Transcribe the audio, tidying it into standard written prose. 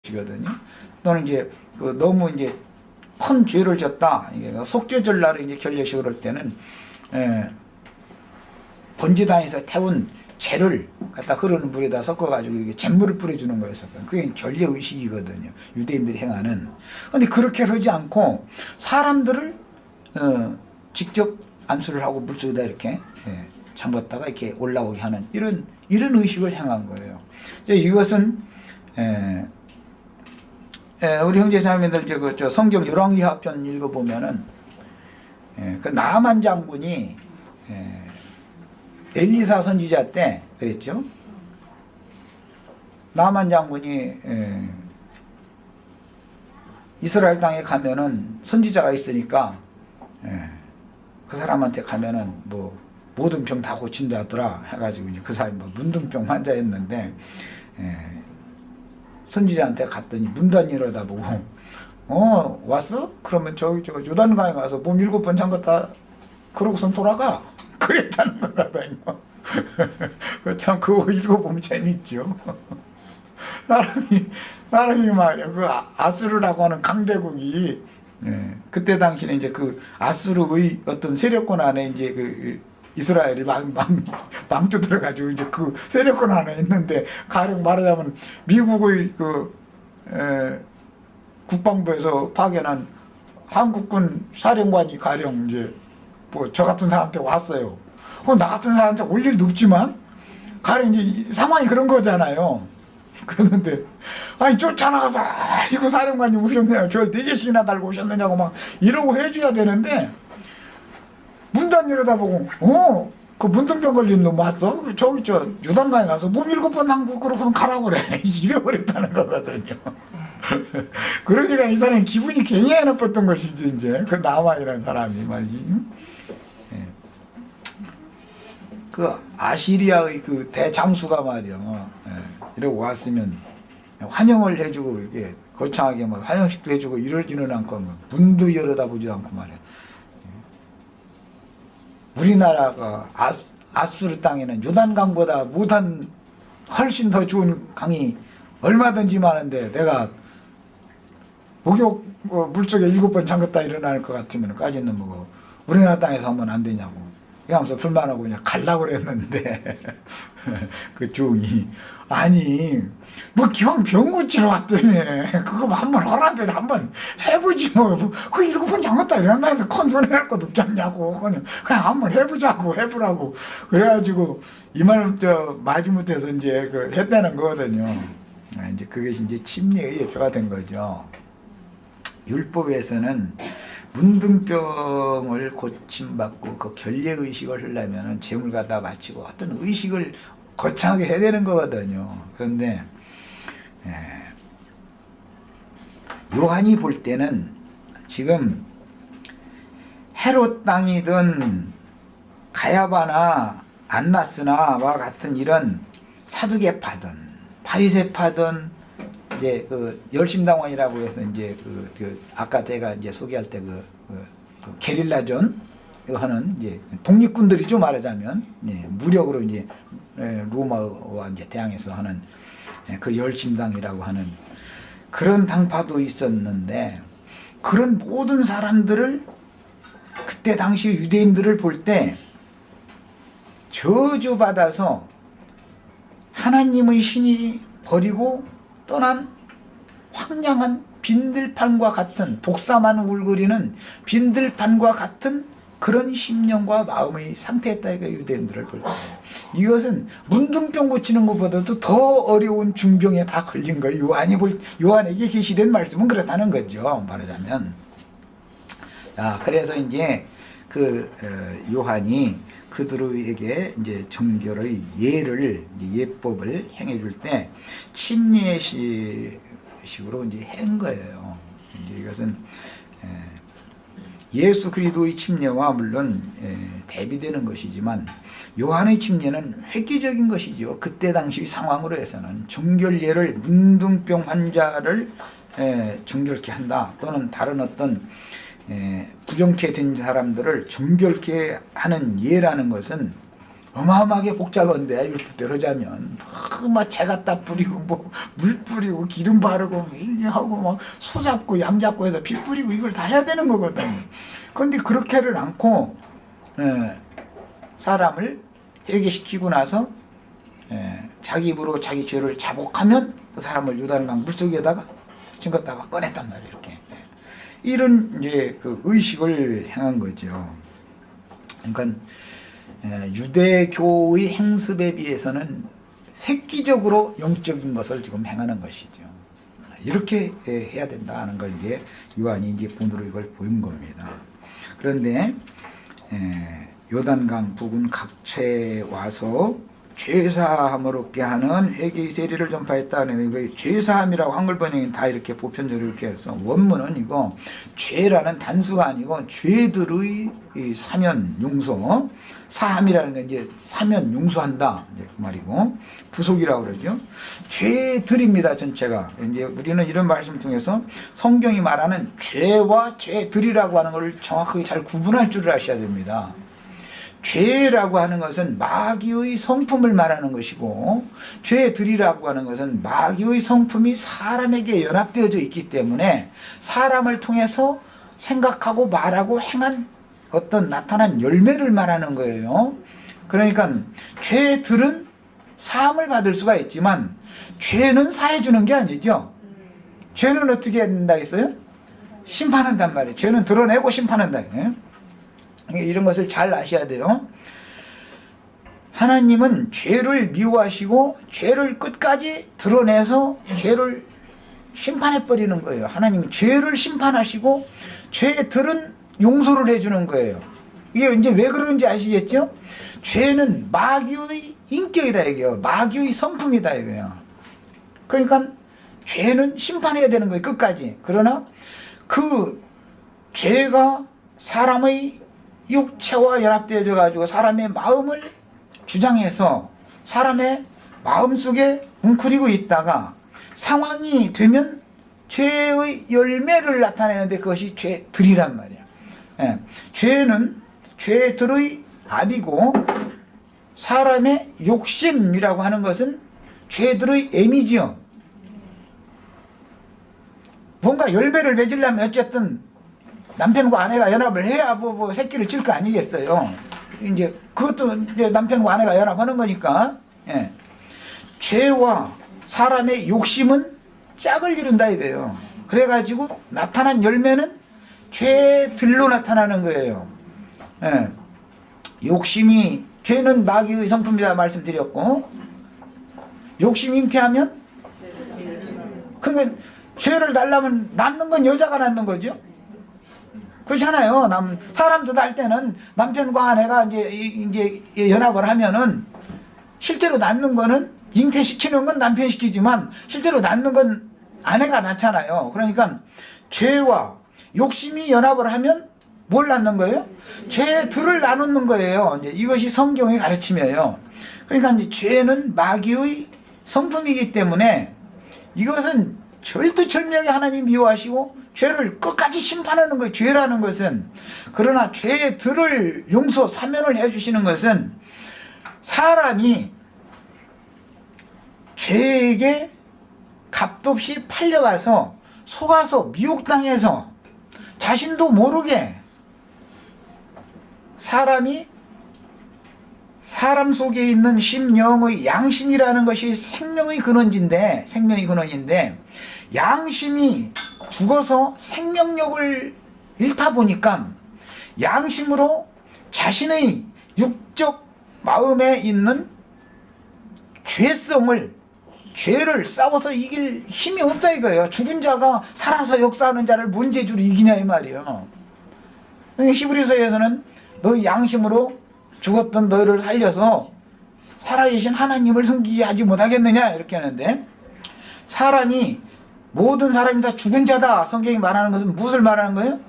것이거든요. 또는 이제 너무 이제 큰 죄를 졌다. 이게 속죄절날에 이제 결례식을 할 때는 번제단에서 태운 재를 갖다 흐르는 물에다 섞어가지고 이게 잿물을 뿌려주는 거였었거든요. 그게 결례 의식이거든요. 유대인들이 행하는. 근데 그렇게 하지 않고 사람들을 직접 안수를 하고 물속에다 이렇게 잠궜다가 이렇게 올라오게 하는 이런 의식을 행한 거예요. 이것은 우리 형제자매들 저 성경 열왕기하편 읽어보면은 그 나만 장군이 엘리사 선지자 때 그랬죠. 나만 장군이 이스라엘 땅에 가면은 선지자가 있으니까 그 사람한테 가면은 뭐 모든 병 다 고친다더라 해가지고 이제 그 사람이 뭐 문둥병 환자였는데 선지자한테 갔더니 문단 일어다보고 왔어? 그러면 저기 요단강에 가서 몸 7번 잠갔다 그러고선 돌아가 그랬다는 거거든요. 참 그거 읽어보면 재밌죠. 사람이 말이야 그 아수르라고 하는 강대국이 그때 당시에 이제 그 아수르의 어떤 세력권 안에 이제 그 이스라엘이 망조 들어가지고 이제 그 세력권 안에 있는데 가령 말하자면 미국의 그 국방부에서 파견한 한국군 사령관이 가령 이제 뭐 저 같은 사람한테 왔어요. 나 같은 사람한테 올 일도 없지만 가령 이제 상황이 그런 거잖아요. 그러는데 아니 쫓아나가서 이거 사령관님 오셨네요. 별 4개씩이나 달고 오셨느냐고 막 이러고 해줘야 되는데 문단 열어다보고 그 문둥병 걸린 놈 왔어? 저기 요단강에 가서 몸 7번 담고 그러고는 가라고 그래. 이래버렸다는 거거든요. 그러니까 이 사람이 기분이 굉장히 나빴던 것이지 이제 그 나만이라는 사람이 말이지. 그 아시리아의 그 대장수가 말이야 이러고 왔으면 환영을 해주고 이게 거창하게 뭐 환영식도 해주고 이러지는 않고 문도 열어다보지 않고 말이야. 우리나라가 아수르 땅에는 요단강보다 못한 훨씬 더 좋은 강이 얼마든지 많은데 내가 목욕 물속에 7번 잠갔다 일어날 것 같으면 까지는 뭐고 우리나라 땅에서 하면 안 되냐고 하면서 불만하고 그냥 가려고 그랬는데 그 종이 아니 뭐 기왕 병 고치러 왔더니 그거 한번 하라는데 한번 해보지 뭐그 7번 잠갔다 일어난다 해서 컨선해할 것 없지 않냐고 그냥 한번 해보자고 해보라고 그래가지고 이 말 마지못해서 이제 그 했다는 거거든요. 이제 그것이 이제 침례의 예표가 된 거죠. 율법에서는 문둥병을 고침받고 그 결례의식을 하려면 제물 갖다 바치고 어떤 의식을 거창하게 해야 되는 거거든요. 그런데 요한이 볼 때는 지금 헤롯 땅이든 가야바나 안나스나와 같은 이런 사두개파든 바리새파든 이제 그 열심당원이라고 해서 이제 그 아까 제가 이제 소개할 때 그 게릴라전 하는 이제 독립군들이죠 말하자면 무력으로 이제 로마와 이제 대항해서 하는 그 열심당이라고 하는 그런 당파도 있었는데 그런 모든 사람들을 그때 당시 유대인들을 볼 때 저주받아서 하나님의 신이 버리고 떠난 황량한 빈들판과 같은 독사만 울거리는 빈들판과 같은 그런 심령과 마음의 상태였다 이거 유대인들을 볼 때 이것은 문둥병 고치는 것보다도 더 어려운 중병에 다 걸린 거예요. 요한에게 계시된 말씀은 그렇다는 거죠 말하자면. 그래서 이제 그 요한이 그들에게 이제 정결의 예법을 행해줄 때 침례식으로 이제 한 거예요. 이제 이것은 예수 그리스도의 침례와 물론 대비되는 것이지만 요한의 침례는 획기적인 것이죠. 그때 당시 상황으로 해서는 정결예를 문둥병 환자를 정결케 한다 또는 다른 어떤 부정케 된 사람들을 정결케 하는 예라는 것은 어마어마하게 복잡한데 율법대로 하자면 막채 갖다 뿌리고 뭐 물 뿌리고 기름 바르고 하고 막 소 잡고 양 잡고 해서 피 뿌리고 이걸 다 해야 되는 거거든. 그런데 그렇게를 않고 사람을 회개시키고 나서 자기 입으로 자기 죄를 자복하면 그 사람을 요단강 물속에다가 담갔다가 꺼냈단 말이에요. 이렇게 이런 이제 그 의식을 행한 거죠. 그러니까 유대교의 행습에 비해서는 획기적으로 영적인 것을 지금 행하는 것이죠. 이렇게 해야 된다 하는 걸 이제 요한이 이제 본으로 이걸 보인 겁니다. 그런데 요단강 부근 각처에 와서 죄사함을 얻게 하는 회개의 세리를 전파했다는 거. 죄사함이라고 한글 번역이 다 이렇게 보편적으로 이렇게 해서 원문은 이거 죄라는 단수가 아니고 죄들의 사면 용서, 사함이라는 건 이제 사면 용서한다 이제 그 말이고 부속이라고 그러죠. 죄들입니다 전체가. 이제 우리는 이런 말씀을 통해서 성경이 말하는 죄와 죄들이라고 하는 것을 정확하게 잘 구분할 줄을 아셔야 됩니다. 죄라고 하는 것은 마귀의 성품을 말하는 것이고 죄들이라고 하는 것은 마귀의 성품이 사람에게 연합되어져 있기 때문에 사람을 통해서 생각하고 말하고 행한 어떤 나타난 열매를 말하는 거예요. 그러니까 죄들은 사함을 받을 수가 있지만 죄는 사해주는 게 아니죠. 죄는 어떻게 한다 했어요? 심판한단 말이에요. 죄는 드러내고 심판한다. 이런 것을 잘 아셔야 돼요. 하나님은 죄를 미워하시고 죄를 끝까지 드러내서 죄를 심판해버리는 거예요. 하나님은 죄를 심판하시고 죄들은 용서를 해주는 거예요. 이게 이제 왜 그런지 아시겠죠? 죄는 마귀의 인격이다 이게요. 마귀의 성품이다 이거예요. 그러니까 죄는 심판해야 되는 거예요. 끝까지. 그러나 그 죄가 사람의 육체와 연합되어져 가지고 사람의 마음을 주장해서 사람의 마음속에 웅크리고 있다가 상황이 되면 죄의 열매를 나타내는데 그것이 죄들이란 말이야. 죄는 죄들의 압이고 사람의 욕심이라고 하는 것은 죄들의 애미지요. 뭔가 열매를 맺으려면 어쨌든 남편과 아내가 연합을 해야 뭐 새끼를 칠 거 아니겠어요. 이제 그것도 이제 남편과 아내가 연합하는 거니까. 죄와 사람의 욕심은 짝을 이룬다 이거예요. 그래가지고 나타난 열매는 죄들로 나타나는 거예요. 욕심이 죄는 마귀의 성품이다 말씀드렸고 욕심 잉태하면 그러니까 죄를 낳으려면 낳는 건 여자가 낳는 거죠. 그렇잖아요. 사람도 날 때는 남편과 아내가 이제 연합을 하면은 실제로 낳는 거는 잉태시키는 건 남편이 시키지만 실제로 낳는 건 아내가 낳잖아요. 그러니까 죄와 욕심이 연합을 하면 뭘 낳는 거예요? 죄들을 나누는 거예요. 이제 이것이 성경의 가르침이에요. 그러니까 이제 죄는 마귀의 성품이기 때문에 이것은 절대절명하게 하나님 미워하시고 죄를 끝까지 심판하는 거예요. 죄라는 것은. 그러나 죄들을 용서, 사면을 해주시는 것은 사람이 죄에게 값없이 팔려가서 속아서 미혹당해서 자신도 모르게 사람이 사람 속에 있는 심령의 양심이라는 것이 생명의 근원인데 양심이 죽어서 생명력을 잃다 보니까 양심으로 자신의 육적 마음에 있는 죄를 싸워서 이길 힘이 없다 이거예요. 죽은 자가 살아서 역사하는 자를 뭔 재주로 이기냐 이 말이에요. 히브리서에서는 너희 양심으로 죽었던 너희를 살려서 살아계신 하나님을 섬기게 하지 못하겠느냐 이렇게 하는데 모든 사람이 다 죽은 자다 성경이 말하는 것은 무엇을 말하는 거예요?